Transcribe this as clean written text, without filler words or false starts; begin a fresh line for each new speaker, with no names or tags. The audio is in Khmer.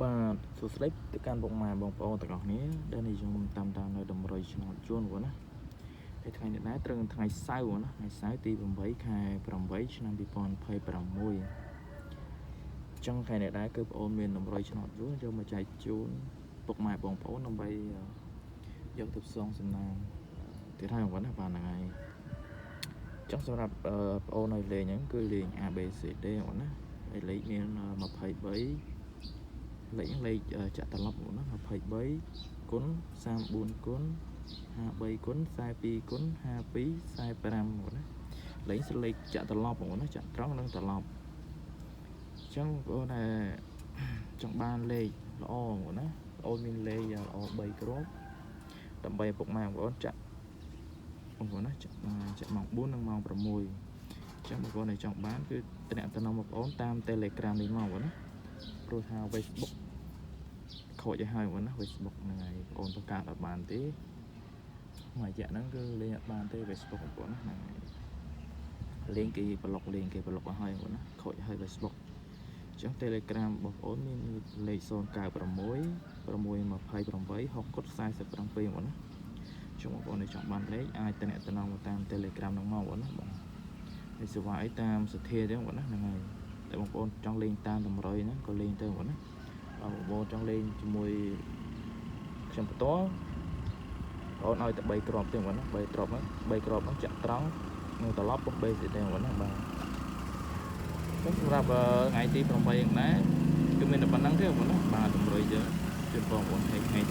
បាទសួស្តីទៅកាន់ពុកម៉ែបងប្អូនទាំងអស់គ្នាដែលនិយមតាមដាននៅតម្រុយឆ្នោតជួនបងណាហើយថ្ងៃនេះដែរត្រឹមថ្ងៃសៅរ៍ណាថ្ងៃសៅរ៍ទី8ខែ8ឆ្នាំ2026ចឹងថ្ងៃនេះដែរគឺបងប្អូនមានតម្រុយឆ្នោតជួនយកមកចែកជូនពុកម៉ែបងប្អូនដើម្បីយកទៅផ្សងសំណាងទៀតហើយបងណាបាទហ្នឹងហើយចឹងសម្រាប់បងប្អូននៅលេងហ្នឹងគឺលេង ABCD បងណាហើយលេខមាន23លេខចាក់ត្រឡប់ណា23គុណ34គុណ53គុណ42គុណ52 45បងណាលេខលេខចាក់ត្រឡប់បងណាចាក់ត្រង់និងត្រឡប់អញ្ចឹងបងដែលចង់បានលេខល្អបងណាបងមានលេខល្អ3គ្រាប់ដើម្បីពុកម៉ែបងចាក់បងណាចាក់ម៉ោង4និងម៉ោង6អញ្ចឹងបងប្អូនដែលចង់បានគឺតំណតំណងបងប្អូនតាម Telegram នេះមកបងណាព្រោះថា Facebook ខូចឲ្យហើយបងណា Facebook ហ្នឹងហើយបងប្អូនបង្កើតអត់បានទេមួយរយៈហ្នឹងគឺលេងអត់បានទេ Facebook បងប្អូនណាហ្នឹងហើយលេងគេប្លុកឲ្យហើយបងណាខូចឲ្យ Facebook អញ្ចឹង Telegram បងប្អូនមានលេខ096 628 60គុត47បងណាអញ្ចឹងបងប្អូនដែលចង់បានលេខអាចតំណងតាម Telegram ហ្នឹងមកបងណាបាទហើយសេវាអីតាមសទ្ធាទេបងណាហ្នឹងហើយតែបងប្អូនចង់លេងតាមតម្រុយហ្នឹងក៏លេងទៅបងណាបងប្អូនចង់លេងជាមួយខ្ញុំផ្ទាល់បងឲ្យតែ3គ្រាប់ទេបងណា3គ្រាប់ហ្នឹងចាក់ត្រង់នឹងត្រឡប់ពុក BCD បងណាបាទសម្រាប់ថ្ងៃទី8ហ្នឹងដែរគឺមានតែប៉ុណ្្នឹងទេបងណាបាទតម្រុយជូនបងប្អូនថ្ងៃ